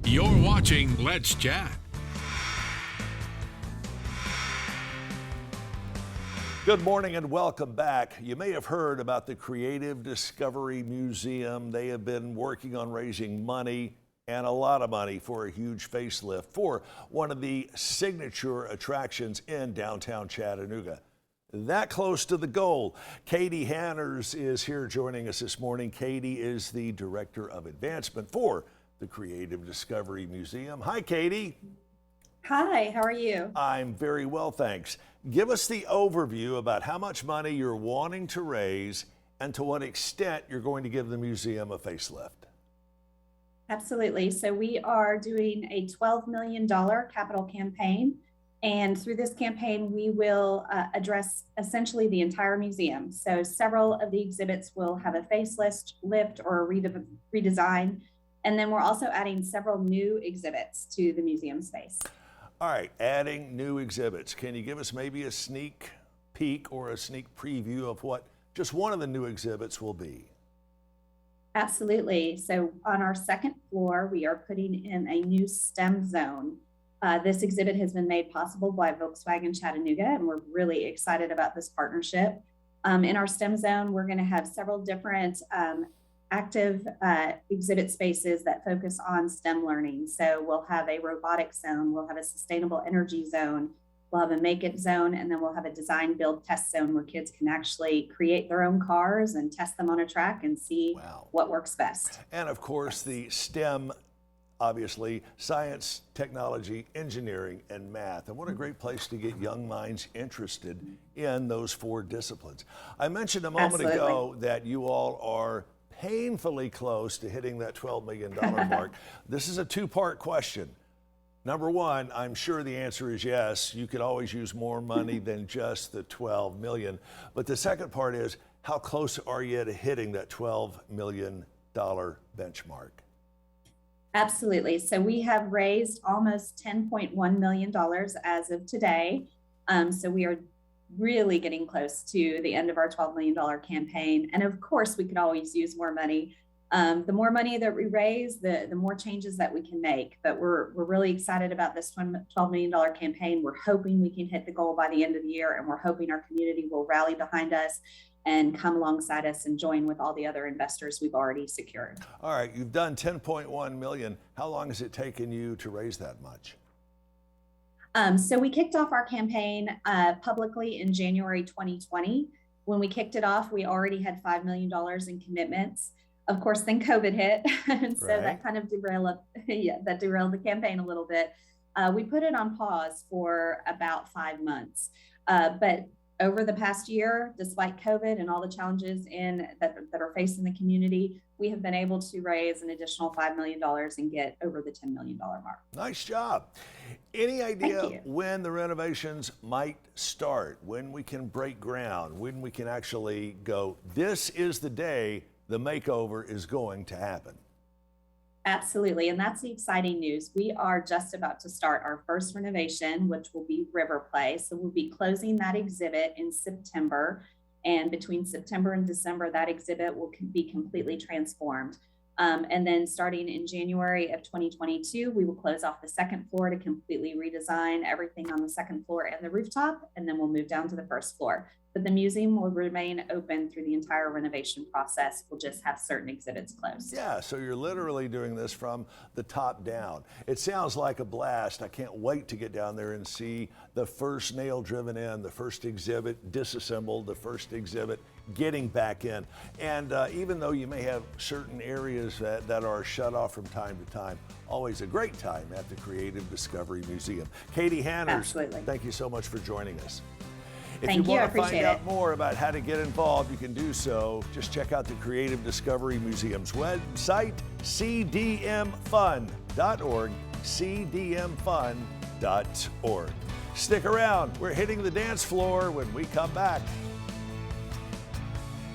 You're watching Let's Chat. Good morning and welcome back. You may have heard about the Creative Discovery Museum. They have been working on raising money, and a lot of money, for a huge facelift for one of the signature attractions in downtown Chattanooga. That close to the goal. Katie Hanners is here joining us this morning. Katie is the Director of Advancement for the Creative Discovery Museum. Hi, Katie. Hi, how are you? I'm very well, thanks. Give us the overview about how much money you're wanting to raise and to what extent you're going to give the museum a facelift. Absolutely. So we are doing a $12 million capital campaign. And through this campaign, we will address essentially the entire museum. So several of the exhibits will have a facelift or a redesign. And then we're also adding several new exhibits to the museum space. All right, adding new exhibits. Can you give us maybe a sneak peek or a sneak preview of what just one of the new exhibits will be? Absolutely. So on our second floor, we are putting in a new STEM zone. This exhibit has been made possible by Volkswagen Chattanooga, and we're really excited about this partnership. In our STEM zone, we're going to have several different active exhibit spaces that focus on STEM learning. So we'll have a robotics zone, we'll have a sustainable energy zone, we'll have a make it zone, and then we'll have a design build test zone where kids can actually create their own cars and test them on a track and see what works best. And of course, the STEM, obviously, science, technology, engineering, and math. And what a great place to get young minds interested in those four disciplines. I mentioned a moment ago that you all are painfully close to hitting that $12 million mark. This is a two-part question. Number one, I'm sure the answer is yes. You could always use more money than just the $12 million. But the second part is, how close are you to hitting that $12 million benchmark? Absolutely. So we have raised almost $10.1 million as of today. So we are really getting close to the end of our $12 million campaign. And of course, we could always use more money. The more money that we raise, the more changes that we can make. But we're really excited about this $12 million campaign. We're hoping we can hit the goal by the end of the year, and we're hoping our community will rally behind us and come alongside us and join with all the other investors we've already secured. All right, you've done 10.1 million. How long has it taken you to raise that much? So we kicked off our campaign publicly in January 2020. When we kicked it off, we already had $5 million in commitments. Of course, then COVID hit, and so that kind of derailed the campaign a little bit. We put it on pause for about 5 months, but over the past year, despite COVID and all the challenges that are facing the community, we have been able to raise an additional $5 million and get over the $10 million mark. Nice job. Any idea when the renovations might start, when we can break ground, when we can actually go, this is the day the makeover is going to happen? Absolutely, and that's the exciting news. We are just about to start our first renovation, which will be River Play. So we'll be closing that exhibit in September, and between September and December, that exhibit will be completely transformed. And then starting in January of 2022, we will close off the second floor to completely redesign everything on the second floor and the rooftop, and then we'll move down to the first floor. But the museum will remain open through the entire renovation process. We'll just have certain exhibits closed. Yeah, so you're literally doing this from the top down. It sounds like a blast. I can't wait to get down there and see the first nail driven in, the first exhibit disassembled, the first exhibit getting back in. And even though you may have certain areas that are shut off from time to time, always a great time at the Creative Discovery Museum. Katie Hanners, thank you so much for joining us. If you want to find out more about how to get involved, you can do so. Just check out the Creative Discovery Museum's website, cdmfund.org, cdmfund.org. Stick around. We're hitting the dance floor when we come back.